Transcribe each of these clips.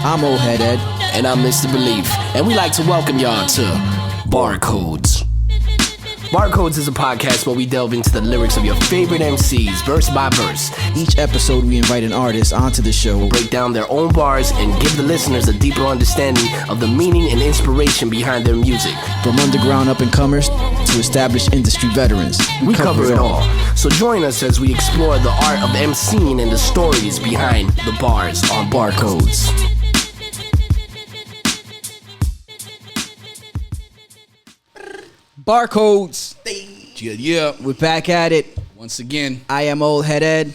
I'm Old Head Ed. And I'm Mr. Belief. And we like to welcome y'all to Barcodes. Barcodes is a podcast where we delve into the lyrics of your favorite MCs, verse by verse. Each episode, we invite an artist onto the show, break down their own bars, and give the listeners a deeper understanding of the meaning and inspiration behind their music. From underground up-and-comers to established industry veterans. We cover it all. So join us as we explore the art of MCing and the stories behind the bars on Barcodes. Barcodes. Yeah. We're back at it. Once again, I am Old Head Ed.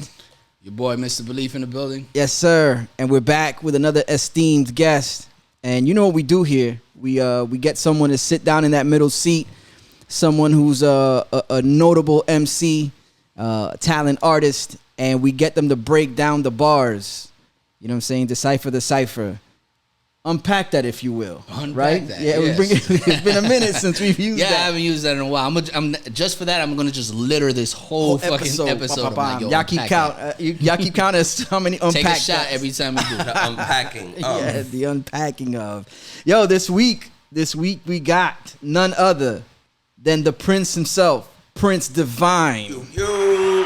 your boy Mr. Belief in the building. Yes, sir. And we're back with another esteemed guest. And you know what we do here? We get someone to sit down in that middle seat, someone who's a notable MC, talent artist, and we get them to break down the bars. You know what I'm saying? Decipher the cipher. Unpack that, if you will. Right? That, yeah, yes. It's been a minute since we've used that. Yeah, I haven't used that in a while. I'm just for that. I'm gonna just litter this whole fucking episode. Like, y'all keep count. Y'all keep count as how many unpack. Take a shot every time we do the unpacking. Yeah, the unpacking of. Yo, this week we got none other than the Prince himself, Prince Divine. Yo.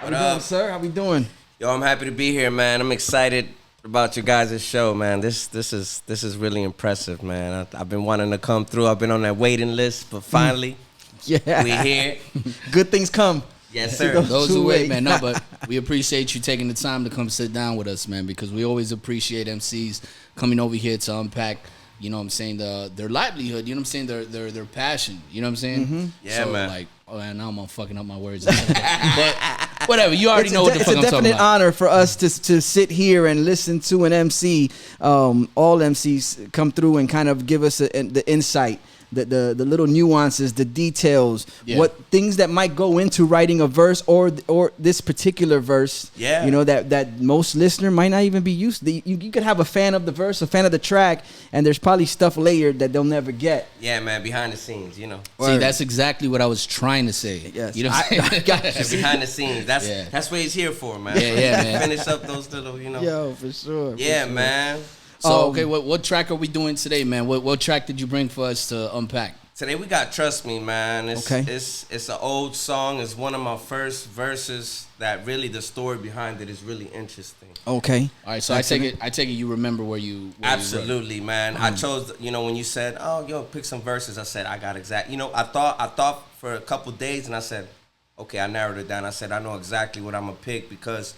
How we doing, sir? How we doing? Yo, I'm happy to be here, man. I'm excited about your guys' show, man. This is really impressive, man. I've been wanting to come through. I've been on that waiting list, but finally, Yeah, we're here. Good things come. Yes, sir. Those who wait, man. No, but we appreciate you taking the time to come sit down with us, man, because we always appreciate MCs coming over here to unpack, you know what I'm saying, their livelihood, you know what I'm saying, their passion, you know what I'm saying? Mm-hmm. Yeah, so, man. Like, oh, man, now I'm fucking up my words. But whatever, you already know what the fuck I'm talking It's a definite about. honor for us to sit here and listen to an MC. All MCs come through and kind of give us the insight, the little nuances, the details, what things that might go into writing a verse or this particular verse. Yeah. You know, that most listener might not even be used to. You could have a fan of the verse, a fan of the track, and there's probably stuff layered that they'll never get. Yeah, man, behind the scenes, you know. See, that's exactly what I was trying to say. Yes. You know what I'm saying? I got you. And behind the scenes, that's what he's here for, man. Yeah, man. Finish up those little, you know. Yo, for sure. Yeah, man. So, okay, what track are we doing today, man? What track did you bring for us to unpack? Today we got Trust Me, man. It's an old song. It's one of my first verses that really the story behind it is really interesting. Okay. All right, so I take it you remember where you Absolutely, man. I chose, you know, when you said, "Oh, yo, pick some verses," I said, "I got exact." You know, I thought for a couple days, and I said, "Okay," I narrowed it down. I said, "I know exactly what I'm gonna pick," because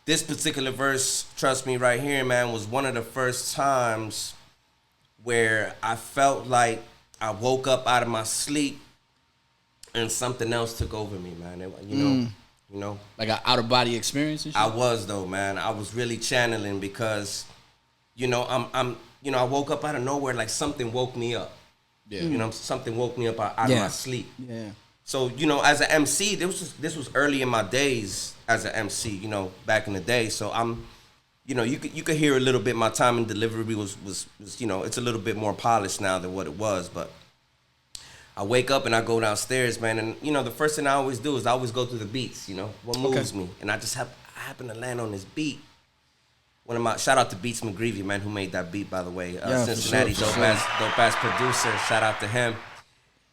this particular verse, "Trust Me," right here, man, was one of the first times where I felt like I woke up out of my sleep and something else took over me, man. You know, like an out of body experience. And shit? I was though, man. I was really channeling because, you know, I woke up out of nowhere like something woke me up. Yeah. You know, something woke me up out of my sleep. Yeah. So, you know, as an MC, this was early in my days as an MC, you know, back in the day. So you know, you could hear a little bit. My time and delivery was you know, it's a little bit more polished now than what it was. But I wake up and I go downstairs, man, and you know, the first thing I always do is I always go through the beats. You know, what moves me, and I happen to land on this beat. One of my shout out to Beats McGreevy, man, who made that beat, by the way. Cincinnati, dope ass producer. Shout out to him.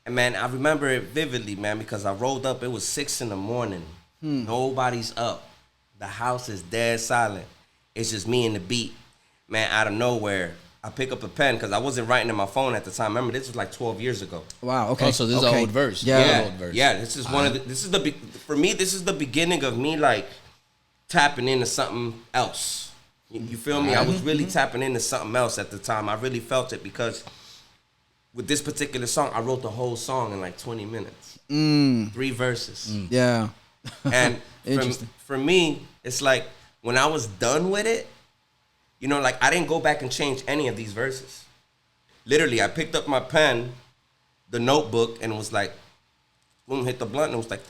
And man, I remember it vividly, man, because I rolled up. It was 6 a.m. Nobody's up. The house is dead silent. It's just me and the beat. Man, out of nowhere, I pick up a pen because I wasn't writing in my phone at the time. Remember, this was like 12 years ago. Wow. Okay. Oh, so this is an old verse. Yeah. Old verse. Yeah. This is for me. This is the beginning of me like tapping into something else. You feel me? I was really tapping into something else at the time. I really felt it because with this particular song, I wrote the whole song in like 20 minutes. 3 verses. Yeah. And Interesting. for me, it's like when I was done with it, you know, like I didn't go back and change any of these verses. Literally, I picked up my pen, the notebook, and it was like, boom, hit the blunt, and it was like,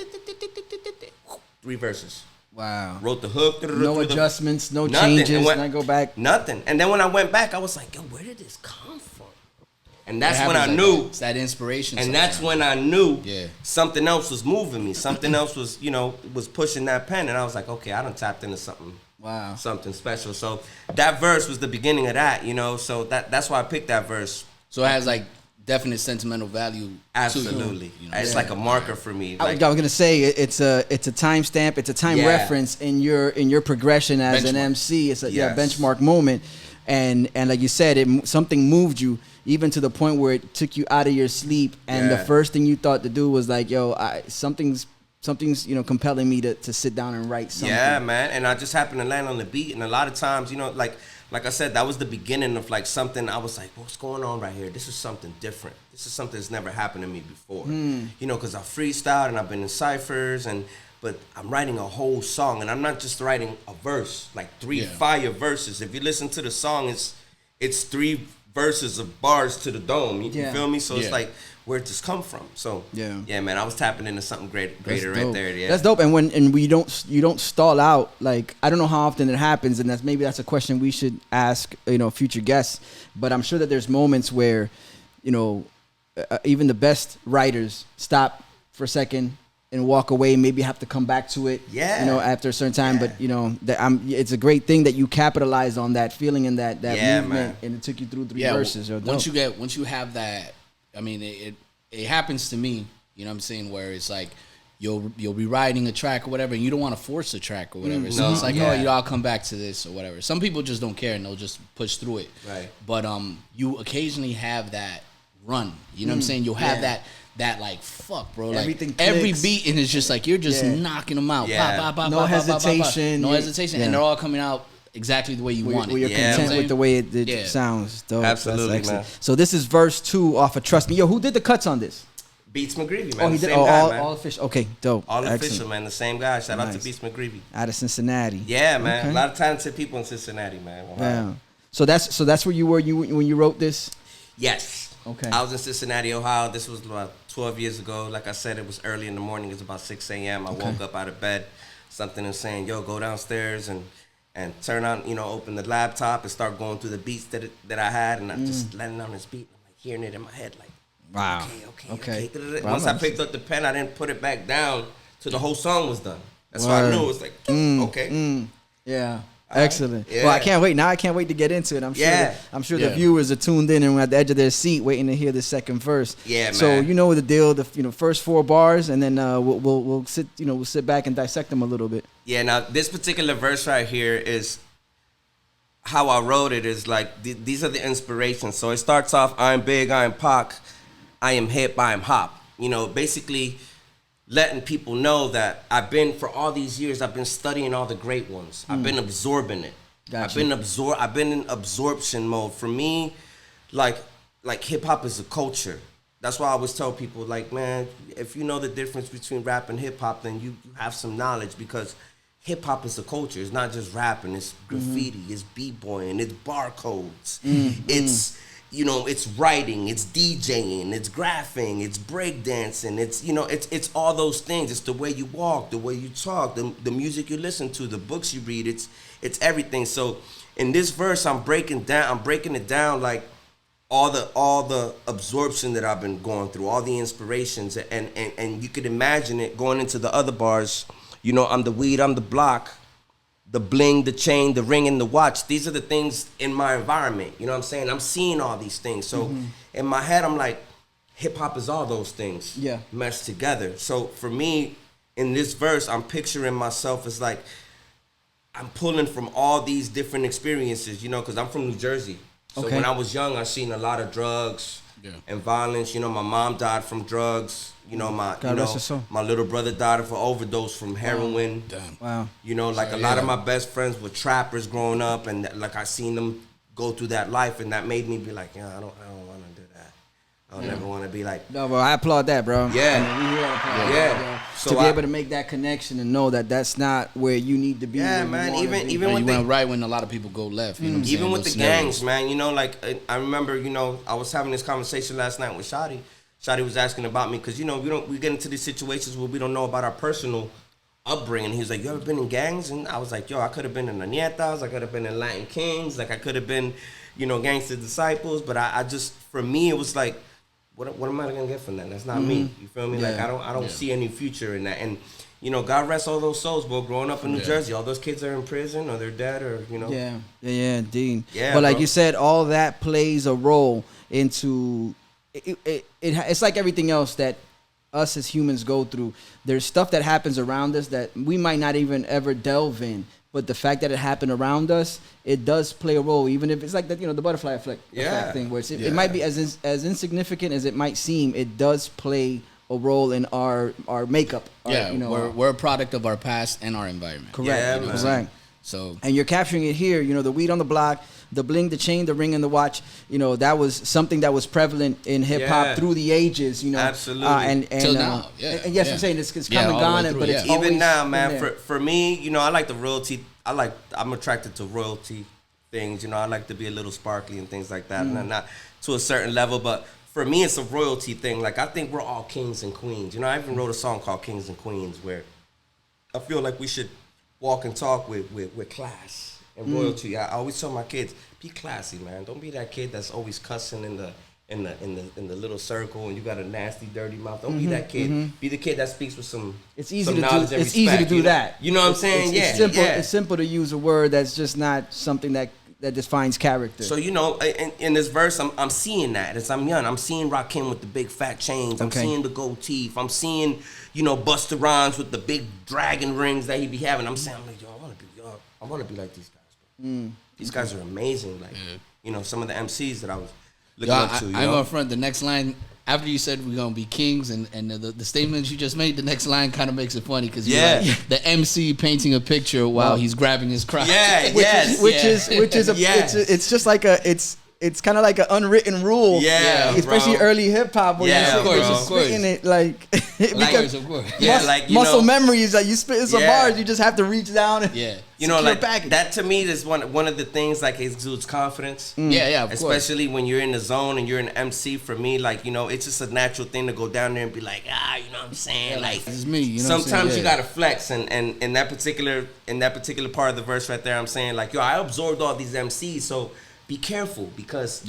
3 verses. Wow. Wrote the hook. No adjustments, no changes. And I go back. Nothing. And then when I went back, I was like, yo, where did this come from? And that's when I like knew. it's that inspiration. And sometimes. that's when I knew Yeah. something else was moving me. Something else was, you know, was pushing that pen. And I was like, okay, I done tapped into something Wow. something special. So that verse was the beginning of that, you know. So that's why I picked that verse. So it has like definite sentimental value. Absolutely, To you know? it's like a marker for me. I Like, was gonna say it's a timestamp, it's a time Yeah. reference in your progression as an Benchmark. MC. It's a Yes. benchmark moment, and like you said, something moved you even to the point where it took you out of your sleep, and the Yeah. first thing you thought to do was like, yo, something's compelling me to sit down and write something. yeah, man. And I just happened to land on the beat, and a lot of times, you know, like I said, that was the beginning of like something. I was like, what's going on right here? This is something different. This is something that's never happened to me before. You know, because I freestyled and I've been in ciphers, but I'm writing a whole song, and I'm not just writing a verse, like three fire verses. If you listen to the song, it's 3 verses of bars to the dome. You feel me? So it's like, where'd this come from? So yeah, man, I was tapping into something greater right there. Yeah, That's dope. And you don't stall out. Like, I don't know how often it happens, and that's a question we should ask, you know, future guests. But I'm sure that there's moments where, you know, even the best writers stop for a second and walk away, maybe have to come back to it, Yeah. you know, after a certain time. Yeah. But, you know, it's a great thing that you capitalize on that feeling and that Yeah, movement, man. and it took you through 3 verses. Yo, once dope. you have that, I mean, it happens to me. You know what I'm saying? Where it's like you'll be writing a track or whatever, and you don't want to force a track or whatever. So No, it's like, yeah. oh, you know, I'll come back to this or whatever. Some people just don't care and they'll just push through it. Right. But you occasionally have that run. You know what I'm saying? You'll have that like, fuck, bro. Like Everything every clicks. beat, and it's just like you're just knocking them out. Yeah. Pop, pop, pop, No pop, pop, pop, pop, pop. hesitation. No hesitation, Yeah. and they're all coming out exactly the way you want it. Where you're Yeah, content man. with the way it Yeah. sounds. Dope. Absolutely, That's excellent. man. So this is verse 2 off of Trust Me. Yo, who did the cuts on this? Beats McGreevy, man. Oh, he the did. same Oh, guy, man. all official. Okay, dope. All Excellent. official, man. The same guy. Shout out Nice. to Beats McGreevy. Out of Cincinnati. Yeah, man. Okay. A lot of talented people in Cincinnati, man. Wow. Yeah. So that's where you were when you wrote this. Yes. Okay. I was in Cincinnati, Ohio. This was about 12 years ago. Like I said, it was early in the morning. It was about 6 a.m. I woke up out of bed. Something is saying, yo, go downstairs and turn on, you know, open the laptop and start going through the beats that I had. And I'm just letting on this beat. I'm like hearing it in my head, like, Wow. okay. Wow, Once I that's- picked up the pen, I didn't put it back down till the whole song was done. That's why I knew it was like, okay. Yeah. All right. Excellent. Yeah. Well, I can't wait. Now I can't wait to get into it. I'm sure. Yeah. I'm sure Yeah. the viewers are tuned in and at the edge of their seat, waiting to hear the second verse. Yeah, So man. you know the deal. The first 4 bars, and then we'll sit back and dissect them a little bit. Yeah, now this particular verse right here is how I wrote it. Is like these are the inspirations. So it starts off, I'm big, I'm Pac, I am hip, I am hop. You know, basically letting people know that I've been, for all these years, I've been studying all the great ones. I've been absorbing it. Gotcha. I've been in absorption mode. For me, like hip hop is a culture. That's why I always tell people, like, man, if you know the difference between rap and hip hop, then you have some knowledge, because hip hop is a culture. It's not just rapping. It's graffiti. It's b-boying. It's barcodes. It's, you know, it's writing. It's DJing. It's graphing. It's breakdancing. It's, you know, it's all those things. It's the way you walk, the way you talk, the music you listen to, the books you read. It's everything. So in this verse, I'm breaking it down like all the absorption that I've been going through, all the inspirations, and you could imagine it going into the other bars. You know, I'm the weed, I'm the block, the bling, the chain, the ring, and the watch. These are the things in my environment. You know what I'm saying? I'm seeing all these things. So in my head, I'm like, hip hop is all those things meshed together. So for me, in this verse, I'm picturing myself as like, I'm pulling from all these different experiences, you know, because I'm from New Jersey. So Okay. when I was young, I seen a lot of drugs and violence. You know, my mom died from drugs. You know, God rest her soul. my little brother died of an overdose from heroin. Damn. Wow. You know, like a lot of my best friends were trappers growing up, and like I seen them go through that life, and that made me be like, yeah, I don't want to do that. I don't ever want to be like, No, bro, I applaud that, bro. Yeah. I mean, we all applaud Yeah. that, So to be I- able to make that connection and know that that's not where you need to be. yeah, where you man. wanna Even be. even You with went the right when a lot of people go left. You know what I'm saying? even with the Those scenarios. gangs, man, you know, like I remember, you know, I was having this conversation last night with Shadi. Shadi was asking about me because, you know, we get into these situations where we don't know about our personal upbringing. He was like, you ever been in gangs? And I was like, yo, I could have been in the Nietas, I could have been in Latin Kings, like I could have been, you know, Gangster Disciples, but I just, for me, it was like, what am I gonna get from that? That's not me. You feel me? Like I don't see any future in that. And you know, God rest all those souls, bro. Growing up in New Jersey, all those kids are in prison or they're dead or, you know. Yeah, indeed. Yeah, but like bro. you said, all that plays a role into it's like everything else that us as humans go through. There's stuff that happens around us that we might not even ever delve in. But the fact that it happened around us, it does play a role, even if it's like that, you know, the butterfly effect thing, where it might be as insignificant as it might seem. It does play a role in our makeup. We're a product of our past and our environment. Correct. Yeah, man. Correct. So, and you're capturing it here. You know, the weed on the block, the bling, the chain, the ring, and the watch. You know, that was something that was prevalent in hip hop through the ages. You know, absolutely. And till now, and yes, I'm saying it's come and gone, but it's always even now, man. there. For me, you know, I like the royalty. I'm attracted to royalty things. You know, I like to be a little sparkly and things like that. And not to a certain level, but for me, it's a royalty thing. Like, I think we're all kings and queens. You know, I even wrote a song called Kings and Queens where I feel like we should walk and talk with class and royalty. I always tell my kids, be classy, man. Don't be that kid that's always cussing in the little circle and you got a nasty, dirty mouth. Don't be that kid. Be the kid that speaks with some. It's easy some to knowledge do. and It's easy respect, to do that. You know what I'm saying? It's simple. It's simple to use a word that's just not something that defines character. So, you know, in this verse, I'm seeing that as I'm young. I'm seeing Rakim with the big fat chains. I'm seeing the gold teeth. I'm seeing, you know, Busta Rhymes with the big dragon rings that he be having. I'm saying, like, yo, I want to be like these guys, bro. These guys are amazing. Like, you know, some of the MCs that I was looking up to. I'm up front. The next line, after you said we're gonna be kings, and the statements you just made, the next line kind of makes it funny because like the MC painting a picture while he's grabbing his crotch. Which is it's just like it's kind of like an unwritten rule. Especially early hip hop. Of course. Spitting it like because of course. Like, you muscle know, memory is like you spitting some bars, you just have to reach down and you know, like that to me is one of the things like exudes confidence. Of especially when you're in the zone and you're an MC. For me, like, you know, it's just a natural thing to go down there and be like, you know what I'm saying? Like, this is me. You know sometimes you gotta flex, and in that particular part of the verse right there, I'm saying like, yo, I absorbed all these MCs, so be careful because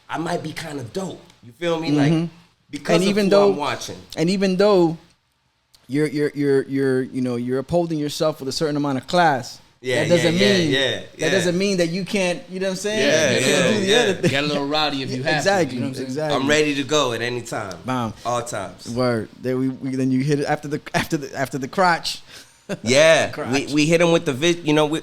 I might be kind of dope. You feel me? Like, because of who I'm watching. And even though you're upholding yourself with a certain amount of class. That doesn't mean that you can't. You know what I'm saying? You can't do the other thing. Get a little rowdy if you have exactly, to. You know what I'm exactly. I'm ready to go at any time. Bam. All times. Word. Then you hit it after the crotch. We hit him with the you know,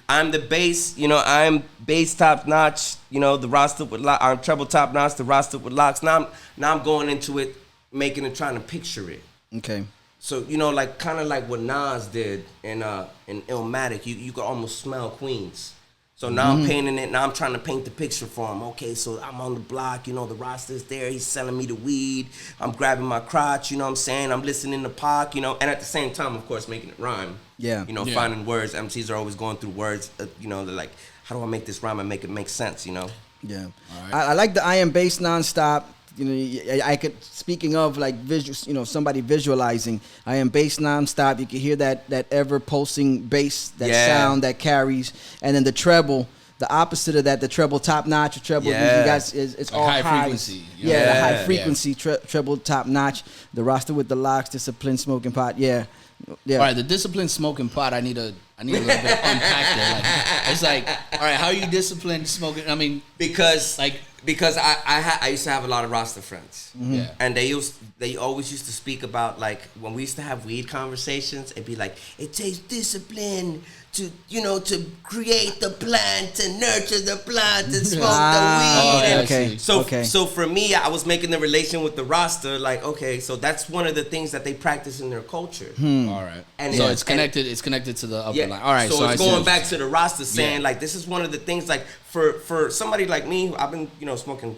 I'm the bass, you know, I'm bass top notch, you know, the roster with I'm treble top notch, the roster with locks. Now I'm going into it, making it, trying to picture it. Okay. So, you know, like kind of like what Nas did in Illmatic, you could almost smell Queens. So now I'm painting it. Now I'm trying to paint the picture for him. Okay, so I'm on the block. You know, the roster's there. He's selling me the weed. I'm grabbing my crotch. You know what I'm saying? I'm listening to Pac. You know, and at the same time, of course, making it rhyme. Yeah. You know, finding words. MCs are always going through words. You know, they're like, how do I make this rhyme and make it make sense? You know. Yeah. Right. I like the I am bass nonstop. You know, I could, speaking of like visual, you know, somebody visualizing, I am bass nonstop. You can hear that ever pulsing bass, that sound that carries, and then the treble, the opposite of that, the treble top notch, treble, you guys, it's all high frequency. The high frequency treble top notch, the roster with the locks, discipline, smoking pot, Yeah. All right, the disciplined smoking pot. I need a little bit of unpack there. Like, it's like, all right, how are you disciplined smoking? I mean, because I used to have a lot of roster friends, and they always used to speak about, like, when we used to have weed conversations, it'd be like, it takes discipline to, you know, to create the plant and nurture the plant and smoke the weed. So for me, I was making the relation with the roster, like, okay, so that's one of the things that they practice in their culture. All right. And so it's connected. It's connected to the upper line. All right. So it's going back to the roster, saying like, this is one of the things, like, for somebody like me, I've been, you know, smoking,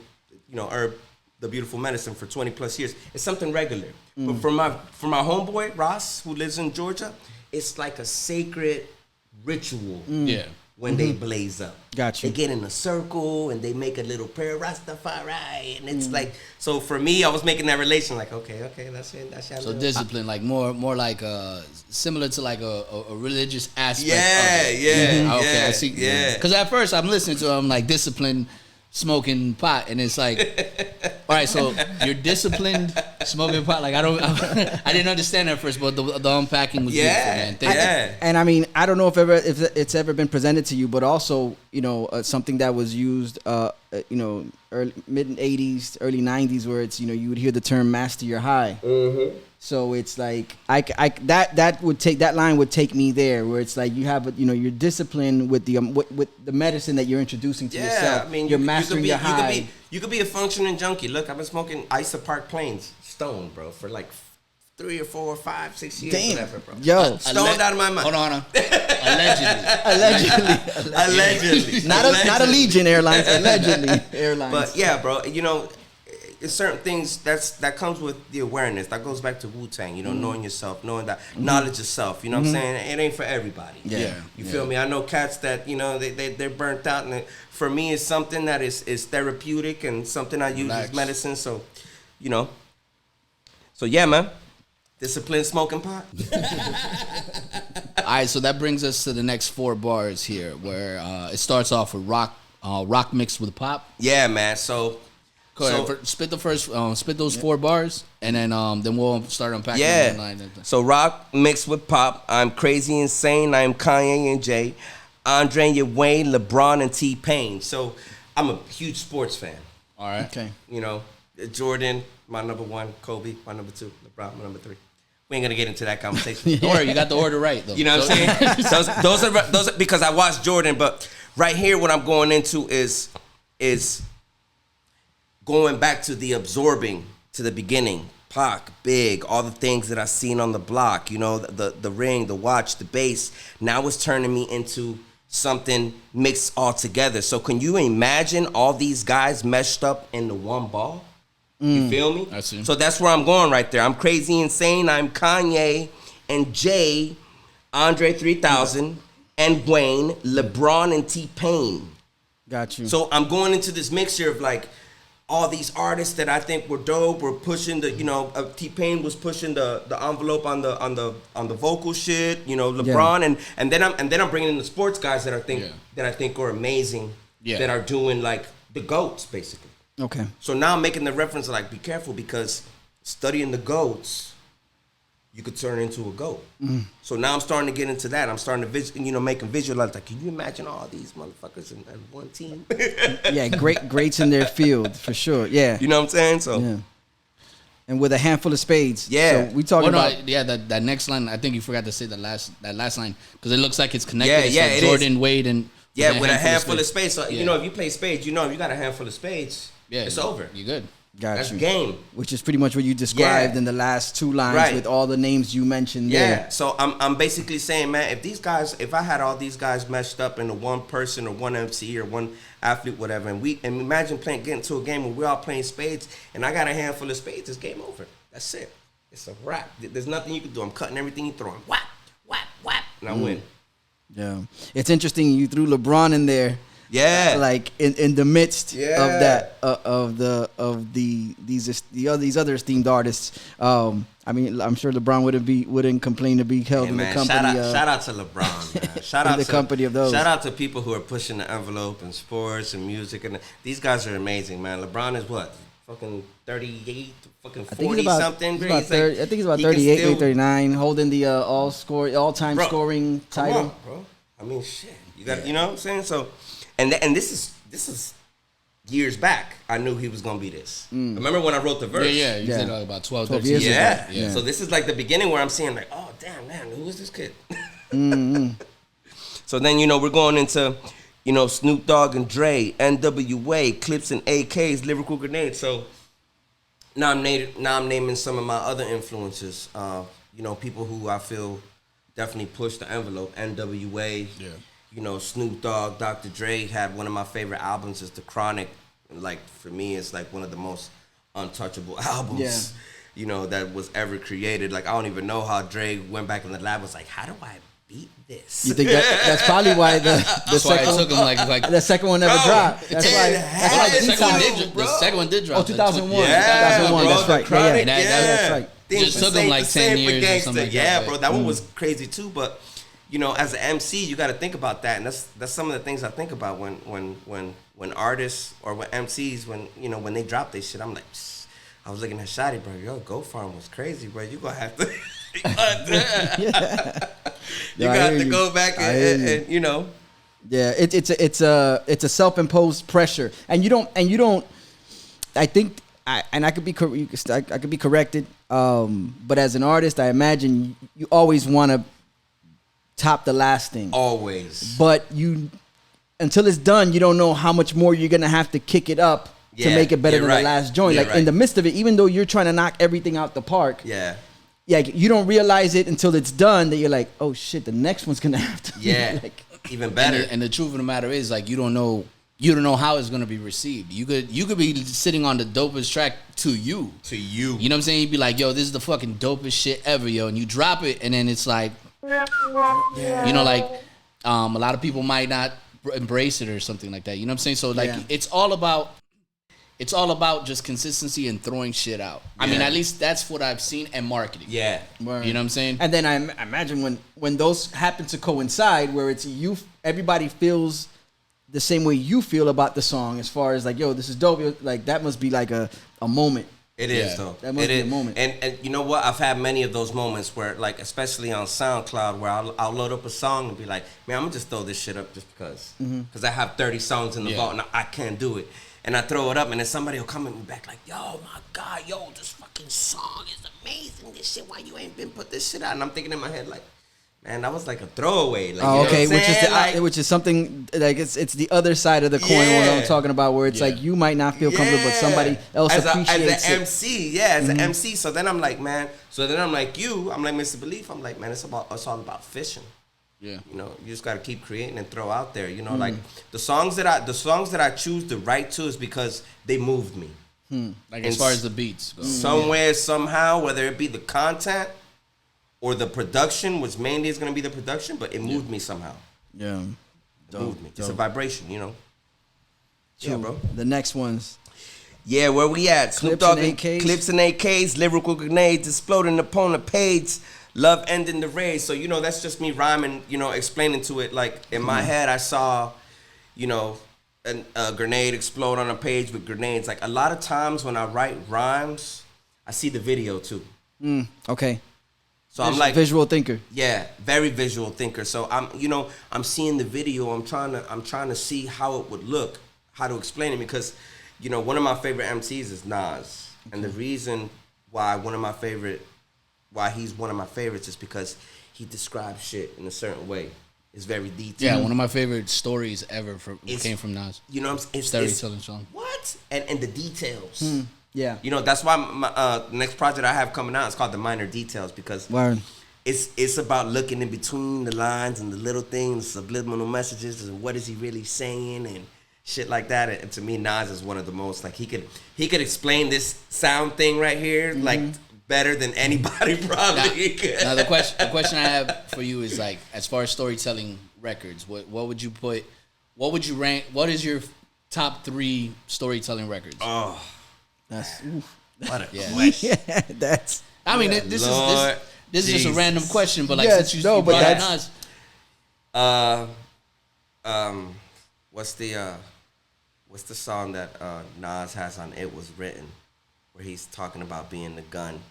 you know, herb, the beautiful medicine for 20 plus years. It's something regular. But for my homeboy Ross, who lives in Georgia, it's like a sacred ritual. When they blaze up. Gotcha. They get in a circle and they make a little prayer, Rastafari, and it's like, so for me, I was making that relation, like, okay, that's it. So discipline, like more like similar to like a religious aspect. Okay, I see. Because at first I'm listening to him like disciplined smoking pot, and it's like, all right, so you're disciplined Smoking pot, like I didn't understand that at first, but the unpacking was beautiful, man. Thank you. And I mean, I don't know if it's ever been presented to you, but also, you know, something that was used, you know, mid '80s, early '90s, where it's, you know, you would hear the term "master your high." Mm-hmm. So it's like that line would take me there, where it's like you have, you know, you're disciplined with the medicine that you're introducing to yourself. I mean, you're mastering your high. You could be a functioning junkie. Look, I've been smoking Isa Park Plains Stone, bro, for like 3 or 4 or 5, 6 years, Damn. whatever, bro. Yo, stoned out of my mind. Hold on. Allegedly. Not Allegiant Airlines. Allegedly Airlines. But yeah, bro, you know, it's certain things that comes with the awareness. That goes back to Wu-Tang, you know, knowing yourself, knowing that knowledge of self. You know what I'm saying? It ain't for everybody. Yeah. You feel me? I know cats that, you know, they're burnt out, and for me, it's something that is therapeutic and something I use as medicine. So, you know, so yeah, man. Discipline smoking pot. All right, so that brings us to the next 4 bars here, where it starts off with rock mixed with pop. Yeah, man. So spit those 4 bars, and then we'll start unpacking. Yeah. The line. So rock mixed with pop. I'm crazy insane. I'm Kanye and Jay, Andre and Wayne, LeBron and T-Pain. So I'm a huge sports fan. All right. Okay. You know, Jordan, my number 1, Kobe, my number 2, LeBron, my number 3. We ain't gonna get into that conversation. Don't worry, you got the order right though. You know what I'm saying? those are because I watched Jordan, but right here what I'm going into is going back to the absorbing, to the beginning. Pac, Big, all the things that I seen on the block, you know, the ring, the watch, the bass. Now it's turning me into something mixed all together. So can you imagine all these guys meshed up into one ball? You feel me? I see. So that's where I'm going right there. I'm crazy insane. I'm Kanye and Jay, Andre 3000, and Wayne, LeBron and T-Pain. Got you. So I'm going into this mixture of like all these artists that I think were dope. Were pushing the, you know, T-Pain was pushing the envelope on the vocal shit. You know, LeBron and then I'm bringing in the sports guys that I think are amazing. Yeah. That are doing like the GOATs basically. Okay. So now I'm making the reference of like, be careful, because studying the GOATs, you could turn into a GOAT. Mm. So now I'm starting to get into that. I'm starting to making visualize, like, can you imagine all these motherfuckers in one team? Yeah, greats in their field for sure. Yeah. You know what I'm saying? So. Yeah. And with a handful of spades. Yeah. So we talking about. Yeah, that next line. I think you forgot to say that last line, because it looks like it's connected. Yeah, it's Jordan, Wade, and with a handful of spades. So you know, if you play spades, you know, if you got a handful of spades. Yeah, it's over. You good. That's game. Which is pretty much what you described in the last 2 lines with all the names you mentioned there. Yeah. So I'm basically saying, man, if I had all these guys meshed up into one person or one MC or one athlete, whatever, and imagine getting to a game where we're all playing spades and I got a handful of spades, it's game over. That's it. It's a wrap. There's nothing you can do. I'm cutting everything you throw. I'm whap, whap, whap, and I win. Yeah. It's interesting you threw LeBron in there. Yeah, like in the midst of that these other esteemed artists. I mean, I'm sure LeBron wouldn't complain to be held in the company. Shout out to LeBron. Man. Shout out the company of those. Shout out to people who are pushing the envelope in sports and music, and these guys are amazing, man. LeBron is what, fucking 38, fucking 40 something. I think he's about 38, maybe 39, holding the all-time scoring title. Come on, bro. I mean, shit. You got, you know what I'm saying? So. And this is years back. I knew he was gonna be this. Remember when I wrote the verse? Yeah. You said about 12 13 years ago. Yeah. So this is like the beginning where I'm seeing like, oh damn, man, who is this kid? So then, you know, we're going into, you know, Snoop Dogg and Dre, NWA, Clips and AKs, Lyrical Grenades. So now I'm naming some of my other influences. You know, people who I feel definitely pushed the envelope. NWA. Yeah. You know, Snoop Dogg, Dr. Dre had one of my favorite albums is The Chronic. Like, for me, it's like one of the most untouchable albums, you know, that was ever created. Like, I don't even know how Dre went back in the lab, was like, how do I beat this? You think that's probably why the second it took him like the second one never dropped. That's why the second one did drop. Oh, 2001. Yeah, 2001, bro, that's right. Chronic, that's right. Just took him like 10 years or something like that. Yeah, bro, that one was crazy too, but you know, as an MC, you got to think about that, and that's some of the things I think about when artists or when MCs, when, you know, when they drop their shit, I'm like, I was looking at Shotty, bro. Yo, Go Farm was crazy, bro. You gonna have to, you gonna have to go back and you know. Yeah, it's a self-imposed pressure, and you don't. I think, I could be corrected, but as an artist, I imagine you always want to top the last thing. Always. But until it's done, you don't know how much more you're gonna have to kick it up to make it better than the last joint. Yeah, like in the midst of it, even though you're trying to knock everything out the park. Yeah. Yeah, you don't realize it until it's done that you're like, oh shit, the next one's gonna have to be like even better. And the truth of the matter is, like, you don't know how it's gonna be received. You could be sitting on the dopest track to you. You know what I'm saying? You'd be like, yo, this is the fucking dopest shit ever, yo, and you drop it, and then it's like, you know, like, a lot of people might not embrace it or something like that. You know what I'm saying? So like, it's all about just consistency and throwing shit out. I mean, at least that's what I've seen, and marketing. Yeah. You know what I'm saying? And then I imagine when those happen to coincide, where it's everybody feels the same way you feel about the song, as far as like, yo, this is dope. Like, that must be like a moment. It is though. That must be a moment. And you know what? I've had many of those moments where, like, especially on SoundCloud, where I'll load up a song and be like, man, I'm gonna just throw this shit up just because I have 30 songs in the vault and I can't do it. And I throw it up, and then somebody will come at me back like, yo, my God, yo, this fucking song is amazing. This shit, why you ain't been put this shit out? And I'm thinking in my head like, man, that was like a throwaway. Like, oh, okay, you know what which is something like it's the other side of the coin. What I'm talking about, where it's like you might not feel comfortable, but somebody else appreciates as an it. MC, as an MC. So then I'm like, man. So then I'm like I'm like Mr. Belief. I'm like, man, it's all about fishing. Yeah, you know, you just got to keep creating and throw out there. You know, like the songs that I choose to write to is because they moved me. Like, as far as the beats go. Somewhere, somehow, whether it be the content or the production, which mainly is going to be the production, but it moved me somehow. Yeah, it moved me. It's a vibration, you know. True. Yeah, bro. The next ones. Yeah, where we at? Snoop Dogg and AKs. Clips and AKs, lyrical grenades exploding upon the page. Love ending the race. So, you know, that's just me rhyming, you know, explaining to it. Like, in my head, I saw, you know, a grenade explode on a page with grenades. Like, a lot of times when I write rhymes, I see the video too. Okay. So I'm like visual thinker. Yeah, very visual thinker. So I'm seeing the video. I'm trying to see how it would look, how to explain it, because, you know, one of my favorite MCs is Nas, and the reason why he's one of my favorites is because he describes shit in a certain way. It's very detailed. Yeah, one of my favorite stories ever came from Nas. You know, it's storytelling song. What? And the details. Yeah. You know, that's why my next project I have coming out is called The Minor Details, because it's about looking in between the lines and the little things, subliminal messages, and what is he really saying and shit like that. And to me, Nas is one of the most, like, he could explain this sound thing right here like better than anybody probably could. Now the question I have for you is, like, as far as storytelling records, what would you put? What would you rank? What is your top 3 storytelling records? Oh. That's what a question. Yeah, that's. I mean, this is just a random question, but like, since you but brought that's Nas, what's the song that Nas has on It Was Written, where he's talking about being the gun?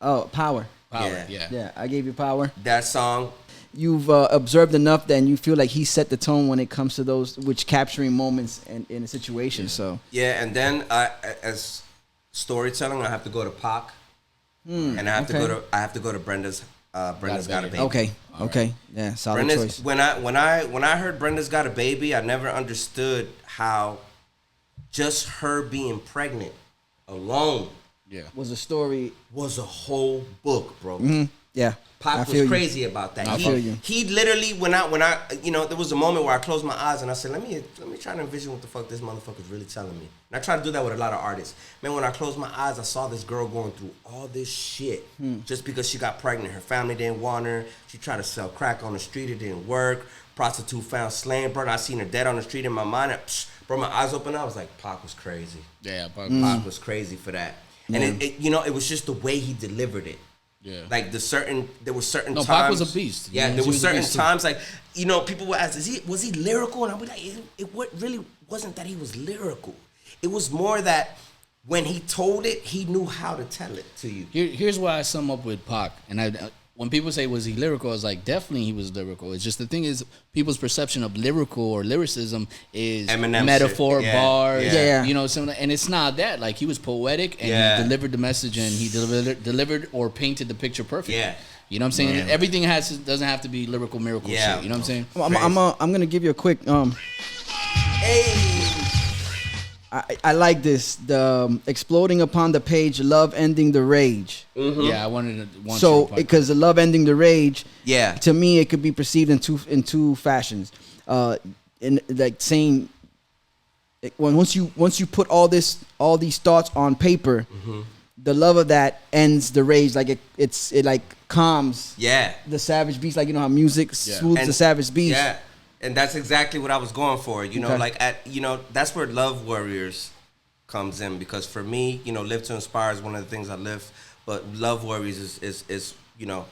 Oh, Power. Yeah. I gave you Power. That song. You've observed enough that you feel like he set the tone when it comes to those, which capturing moments in a situation. So yeah, and then as storytelling, I have to go to Pac, and I have to go to Brenda's Got a Baby. Okay, right. Yeah, solid choice. When I heard Brenda's Got a Baby, I never understood how just her being pregnant alone was a story, was a whole book, bro. Yeah. Pac was crazy about that. I feel you. He literally, when I, you know, there was a moment where I closed my eyes and I said, let me try to envision what the fuck this motherfucker's really telling me. And I try to do that with a lot of artists. Man, when I closed my eyes, I saw this girl going through all this shit just because she got pregnant. Her family didn't want her. She tried to sell crack on the street. It didn't work. Prostitute found slain, bro. I seen her dead on the street in my mind. Bro, my eyes opened up. I was like, Pac was crazy. Yeah, Pac was crazy for that. And it, you know, it was just the way he delivered it. Yeah, like there were certain times. Pac was a beast. Yeah, there were certain times, like, you know, people would ask, was he lyrical? And I'd be like, it really wasn't that he was lyrical. It was more that when he told it, he knew how to tell it to you. Here's why I sum up with Pac. And when people say, was he lyrical? I was like, definitely he was lyrical. It's just the thing is, people's perception of lyrical or lyricism is Eminem metaphor, shit. bars, Yeah. you know, something. And it's not that. Like, he was poetic and he delivered the message and he delivered or painted the picture perfectly. Yeah. You know what I'm saying? Man. Everything doesn't have to be lyrical miracle shit. You know what I'm saying? I'm gonna give you a quick Hey. I like this. The exploding upon the page, love ending the rage. Yeah, I wanted to. So because the love ending the rage, Yeah. to me it could be perceived in two fashions. In like saying, once you put all these thoughts on paper, the love of that ends the rage. Like it like calms the savage beast. Like, you know how music soothes the savage beast. Yeah. And that's exactly what I was going for. You know, Okay. like that's where Love Warriors comes in, because for me, you know, Live to Inspire is one of the things I live, but Love Warriors is you know,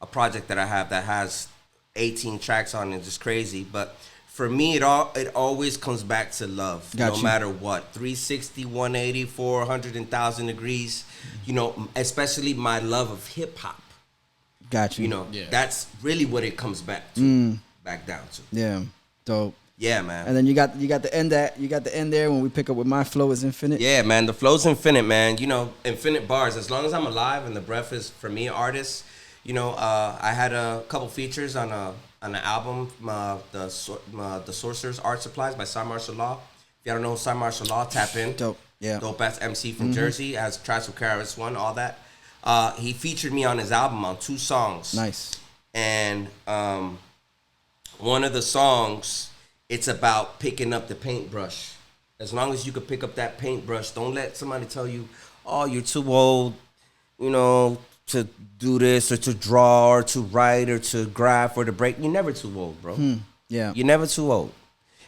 a project that I have that has 18 tracks on it, just crazy. But for me, it always comes back to love, no matter what. 360, 180, 400, 1,000 degrees. You know, especially my love of hip hop. Got you. You know, that's really what it comes back to. Back down to. Yeah. Dope. Yeah, man. And then you got the end there when we pick up with My Flow is Infinite. Yeah, man. The flow's infinite, man. You know, infinite bars. As long as I'm alive and the breath is, for me, artist. You know, I had a couple features on an album, the Sorcerer's Art Supplies by Cy Martial Law. If y'all don't know Cy Martial Law, tap in. Dope. Yeah. Dope ass MC from Jersey, has Tracks with Carrots One, all that. He featured me on his album on 2 songs. Nice. And one of the songs, it's about picking up the paintbrush. As long as you can pick up that paintbrush, don't let somebody tell you, oh, you're too old, you know, to do this or to draw or to write or to graph or to break. You're never too old, bro. Yeah. You're never too old.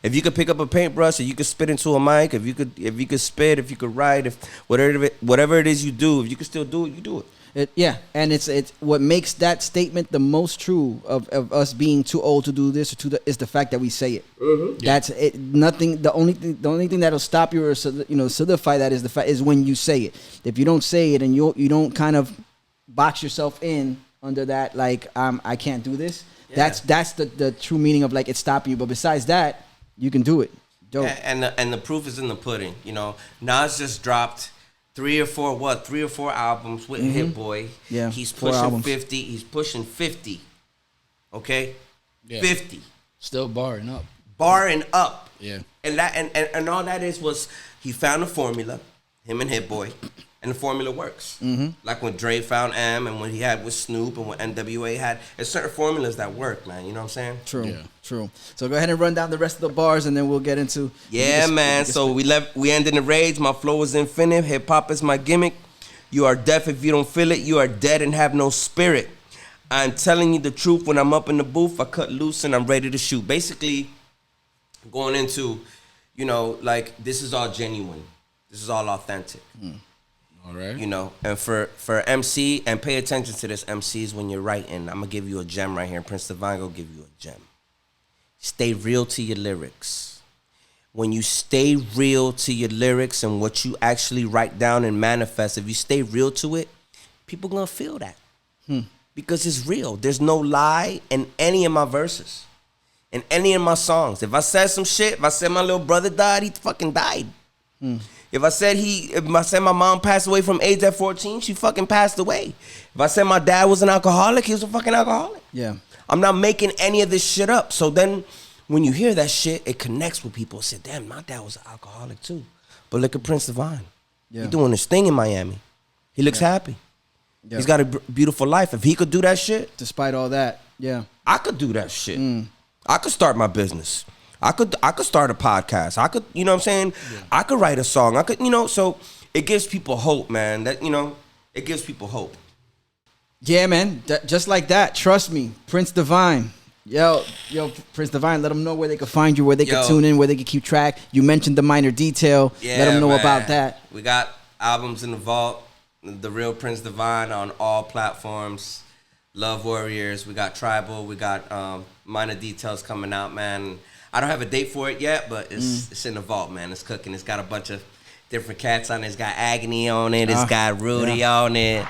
If you could pick up a paintbrush, or you could spit into a mic, if you could spit, if you could write, if whatever it is you do, if you could still do it, you do it. And it's what makes that statement the most true of us being too old to do this or is the fact that we say it. That's it. Nothing. The only thing that'll stop you or solidify that is when you say it. If you don't say it and you don't kind of box yourself in under that, like I can't do this. Yeah. That's the true meaning of like it stopping you. But besides that, you can do it. Dope. Yeah, and the proof is in the pudding. You know, Nas just dropped 3 or 4 albums with Hit Boy. Yeah, he's pushing 50. He's pushing 50. Okay, 50. Still barring up. Barring up. Yeah. And that and all that was he found a formula, him and Hit Boy, and the formula works. Like when Dre found M, and when he had with Snoop, and when NWA had, there's certain formulas that work, man. You know what I'm saying? True. So go ahead and run down the rest of the bars, and then we'll get into. Man. So we end in the rage. My flow is infinite. Hip hop is my gimmick. You are deaf if you don't feel it. You are dead and have no spirit. I'm telling you the truth. When I'm up in the booth, I cut loose and I'm ready to shoot. Basically, going into, you know, like this is all genuine. This is all authentic. All right. You know, and for MC, and pay attention to this, MCs, when you're writing. I'm going to give you a gem right here. Prince Divine will give you a gem. Stay real to your lyrics. When you stay real to your lyrics and what you actually write down and manifest, if you stay real to it, people going to feel that. Because it's real. There's no lie in any of my verses, in any of my songs. If I said some shit, if I said my little brother died, he fucking died. If I said my mom passed away from AIDS at 14, she fucking passed away. If I said my dad was an alcoholic, he was a fucking alcoholic. Yeah. I'm not making any of this shit up. So then when you hear that shit, it connects with people. Say, damn, my dad was an alcoholic too. But look at Prince Divine. Yeah. He's doing his thing in Miami. He looks happy. Yeah. He's got a beautiful life. If he could do that shit, Despite all that, yeah. I could do that shit. I could start my business. I could start a podcast. I could, you know what I'm saying? Yeah. I could write a song. I could, you know, so it gives people hope, man. That, you know, it gives people hope. Yeah, man. Just like that. Trust me. Prince Divine. Yo, Prince Divine, let them know where they can find you, where they can tune in, where they can keep track. You mentioned the minor detail. Yeah, let them know man. about that. We got albums in the vault. The Real Prince Divine on all platforms. Love Warriors. We got Tribal. We got Minor Details coming out, man. I don't have a date for it yet, but it's in the vault, man. It's cooking. It's got a bunch of different cats on it. It's got Agony on it. It's got Rudy on it.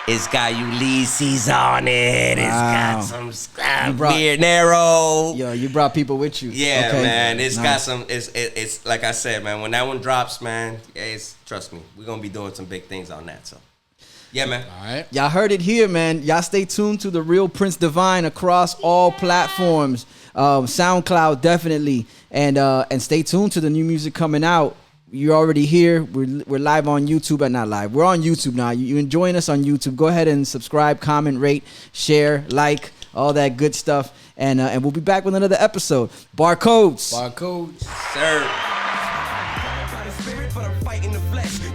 It's got Ulysses on it. It's got some Weird Narrow. Yo, you brought people with you. Yeah, man. It's got some. It's like I said, man. When that one drops, man, trust me, we're gonna be doing some big things on that. So, yeah, man. All right. Y'all heard it here, man. Y'all stay tuned to The Real Prince Divine across all platforms. SoundCloud, definitely. And stay tuned to the new music coming out. You're already here. We're live on YouTube, but not live. We're on YouTube now. You enjoying us on YouTube? Go ahead and subscribe, comment, rate, share, like, all that good stuff. And we'll be back with another episode. Barcodes. Sir.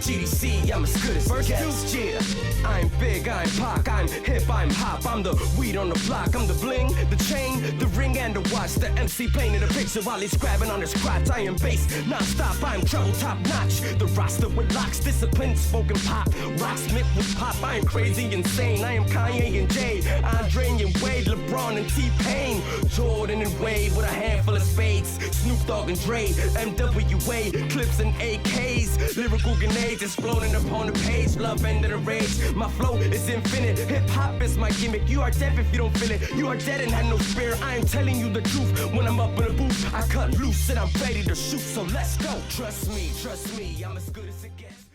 GDC, I'm as good as it gets. Yeah, I'm big, I'm Pac, I'm hip, I'm hop. I'm the weed on the block, I'm the bling, the chain, the ring, and the watch. The MC painted a picture while he's grabbing on his crotch. I am bass, non-stop, I'm treble top notch. The roster with locks, discipline, smoking pop. Rocksmith with pop, I am crazy, insane. I am Kanye and Jay, Andre and Wade, LeBron and T-Pain, Jordan and Wade with a handful of spades. Snoop Dogg and Dre, MWA, clips and AKs, lyrical grenades exploding upon the page. Love end of the rage. My flow is infinite. Hip hop is my gimmick. You are deaf if you don't feel it. You are dead and have no spirit. I am telling you the truth. When I'm up in the booth, I cut loose and I'm ready to shoot. So let's go. Trust me, I'm as good as it gets.